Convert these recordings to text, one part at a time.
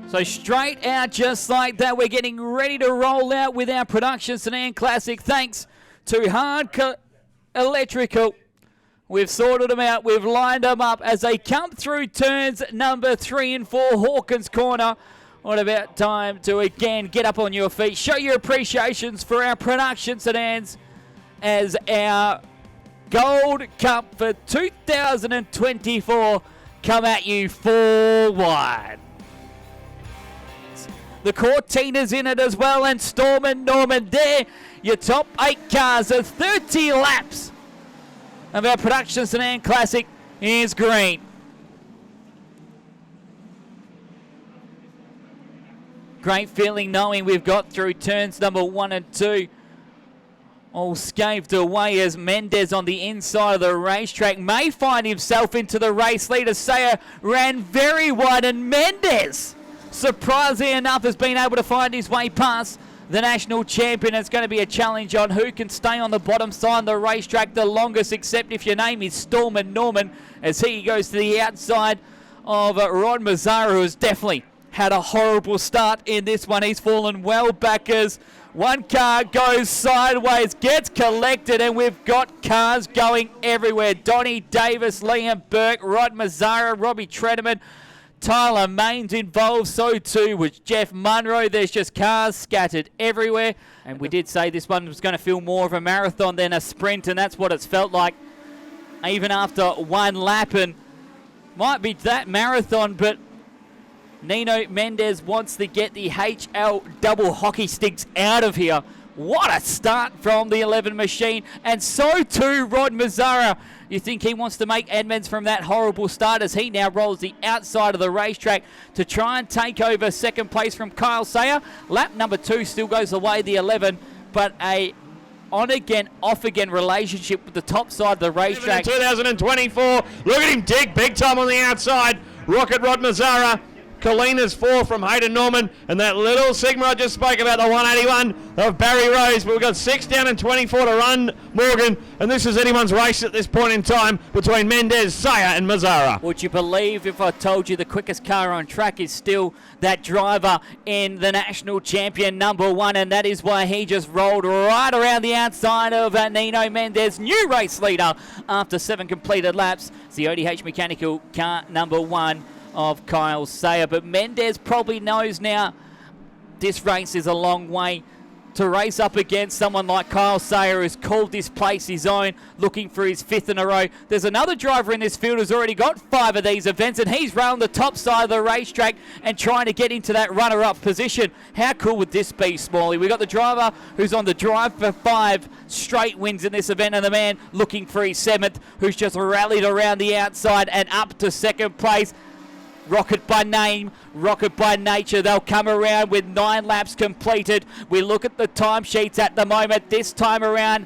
So straight out just like that, we're getting ready to roll out with our Production Sedan Classic. Thanks to Hard Electrical. We've sorted them out. We've lined them up as they come through turns number 3 and 4, Hawkins Corner. What about time to again get up on your feet, show your appreciations for our Production Sedans as our Gold Cup for 2024 come at you 4 wide. The Cortina's in it as well, and Storm and Norman there. Your top 8 cars are 30 laps of our Production Sedan Classic is green. Great feeling knowing we've got through turns number 1 and 2. All scathed away as Mendez on the inside of the racetrack may find himself into the race leader. Sayer ran very wide, and Mendez, surprisingly enough, has been able to find his way past the national champion. It's going to be a challenge on who can stay on the bottom side of the racetrack the longest, except if your name is Storm and Norman, as he goes to the outside of Rod Mazzara, who has definitely had a horrible start in this one. He's fallen well back as one car goes sideways, gets collected, and we've got cars going everywhere. Donnie Davis, Liam Burke, Rod Mazzara, Robbie Tredeman, Tyler Main's involved, so too was Jeff Munro. There's just cars scattered everywhere. And we did say this one was going to feel more of a marathon than a sprint, and that's what it's felt like even after one lap. And might be that marathon, but Nino Mendez wants to get the HL double hockey sticks out of here. What a start from the 11 machine, and so too Rod Mazzara. You think he wants to make amends from that horrible start as he now rolls the outside of the racetrack to try and take over second place from Kyle Sayer. Lap number 2 still goes away, the 11, but a on-again, off-again relationship with the top side of the racetrack. 2024, look at him dig big time on the outside. Rocket Rod Mazzara. Kalina's 4 from Hayden Norman, and that little Sigma I just spoke about, the 181 of Barry Rose. But we've got 6 down and 24 to run, Morgan, and this is anyone's race at this point in time between Mendez, Sayer and Mazzara. Would you believe if I told you the quickest car on track is still that driver in the national champion number 1, and that is why he just rolled right around the outside of Nino Mendez, new race leader after 7 completed laps. It's the ODH Mechanical car number 1 of Kyle Sayer, but Mendez probably knows now this race is a long way to race up against someone like Kyle Sayer, who's called this place his own, looking for his 5th in a row. There's another driver in this field who's already got 5 of these events, and he's round the top side of the racetrack and trying to get into that runner-up position. How cool would this be, Smalley? We've got the driver who's on the drive for 5 straight wins in this event, and the man looking for his 7th, who's just rallied around the outside and up to second place. Rocket by name, Rocket by nature. They'll come around with 9 laps completed. We look at the timesheets at the moment. This time around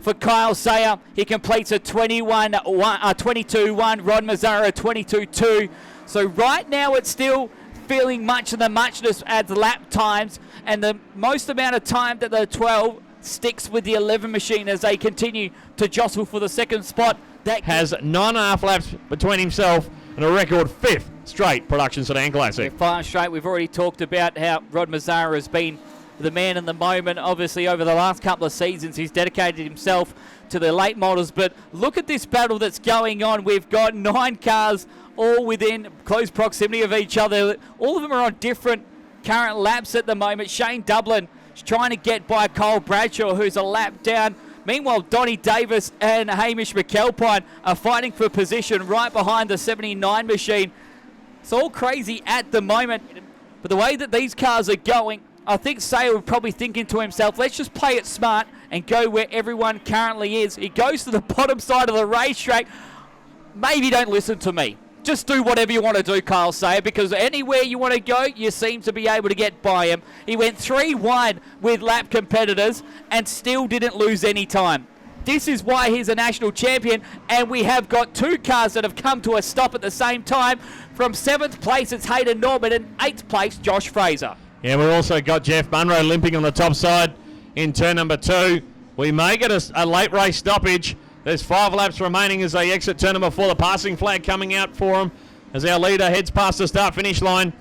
for Kyle Sayer, he completes a 22-1. Rod Mazzara, 22-2. So right now it's still feeling much of the muchness at the lap times, and the most amount of time that the 12 sticks with the 11 machine as they continue to jostle for the second spot. That has 9.5 laps between himself and a record 5th straight Production Sedan Classic. 5 straight. We've already talked about how Rod Mazzara has been the man in the moment. Obviously, over the last couple of seasons, he's dedicated himself to the late models. But look at this battle that's going on. We've got 9 cars all within close proximity of each other. All of them are on different current laps at the moment. Shane Dublin is trying to get by Cole Bradshaw, who's a lap down. Meanwhile, Donnie Davis and Hamish McAlpine are fighting for position right behind the 79 machine. It's all crazy at the moment. But the way that these cars are going, I think Sayer would probably thinking to himself, let's just play it smart and go where everyone currently is. He goes to the bottom side of the racetrack. Maybe don't listen to me. Just do whatever you want to do, Kyle Sayer, because anywhere you want to go, you seem to be able to get by him. He went 3 wide with lap competitors and still didn't lose any time. This is why he's a national champion, and we have got 2 cars that have come to a stop at the same time. From 7th place, it's Hayden Norman, and 8th place, Josh Fraser. Yeah, we've also got Jeff Munro limping on the top side in turn number 2. We may get a late race stoppage. There's 5 laps remaining as they exit turn number 4. The passing flag coming out for them as our leader heads past the start-finish line.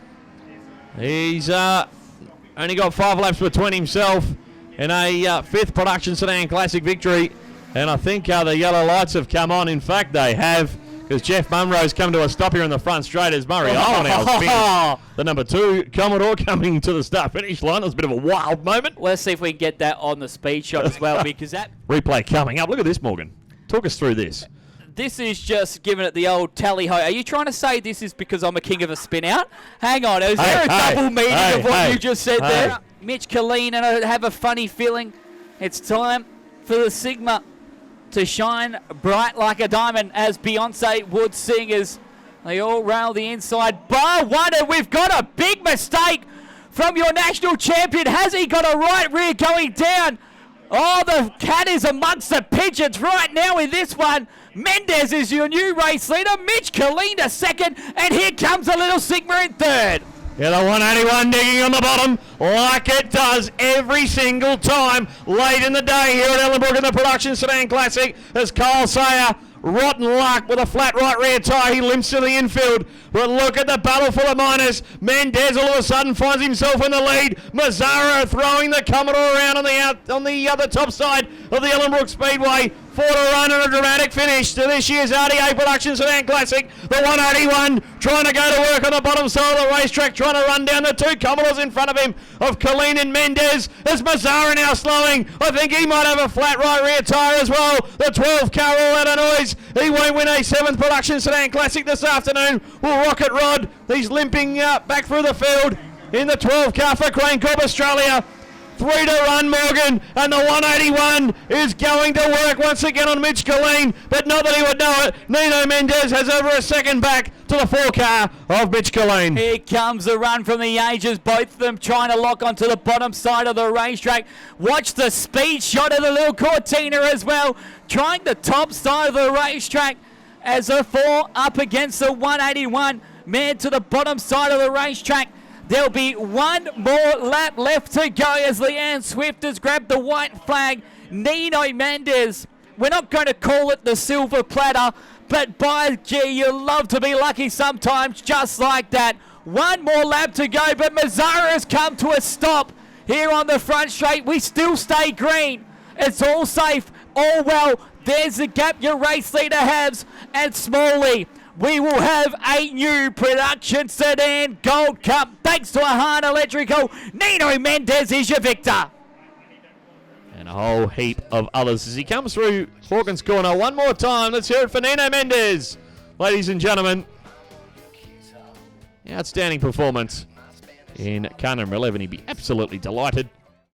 He's only got 5 laps between himself and a 5th Production Sedan Classic victory. And I think the yellow lights have come on. In fact, they have, because Jeff Munro's come to a stop here in the front straight as Murray Owen finished. The number 2 Commodore coming to the start-finish line. That was a bit of a wild moment. Let's see if we can get that on the speed shot as well, because that... Replay coming up. Look at this, Morgan. Talk us through this. This is just giving it the old tally-ho. Are you trying to say this is because I'm a king of a spin-out? Hang on, is there a double meaning of what you just said there? Mitch Killeen, and I have a funny feeling it's time for the Sigma to shine bright like a diamond, as Beyonce would sing, as they all rail the inside. Bar one, and we've got a big mistake from your national champion. Has he got a right rear going down? Oh, the cat is amongst the pigeons right now in this one. Mendez is your new race leader. Mitch Killeen second, and here comes a little Sigma in third. Yeah, the 181 digging on the bottom like it does every single time late in the day here at Ellenbrook in the Production Sedan Classic, as Kyle Sayer, rotten luck with a flat right rear tyre. He limps to the infield. But look at the battle for the minors. Mendez all of a sudden finds himself in the lead. Mazzara throwing the Commodore around on the other top side of the Ellenbrook Speedway. 4 to run and a dramatic finish to this year's RDA Production Sedan Classic. The 181 trying to go to work on the bottom side of the racetrack, trying to run down the 2 Commodores in front of him of Killeen and Mendez. As Mazzara now slowing. I think he might have a flat right rear tyre as well. The 12 car all out of noise. He won't win a 7th Production Sedan Classic this afternoon. Will Rocket Rod. He's limping back through the field in the 12 car for Crane Corp Australia. 3 to run, Morgan, and the 181 is going to work once again on Mitch Killeen, but not that he would know it. Nino Mendez has over a second back to the 4 car of Mitch Killeen. Here comes the run from the ages, both of them trying to lock onto the bottom side of the racetrack. Watch the speed shot of the little Cortina as well, trying the top side of the racetrack as the 4 up against the 181, man to the bottom side of the racetrack. There'll be one more lap left to go as Leanne Swift has grabbed the white flag. Nino Mendez, we're not going to call it the silver platter, but by gee, you love to be lucky sometimes just like that. One more lap to go, but Mazzara has come to a stop here on the front straight. We still stay green. It's all safe, all well. There's the gap your race leader has, and Smalley. We will have a new Production Sedan Gold Cup thanks to Ahan Electrical. Nino Mendez is your victor. And a whole heap of others as he comes through Hawkins Corner one more time. Let's hear it for Nino Mendez. Ladies and gentlemen, outstanding performance in car number 11. He'd be absolutely delighted.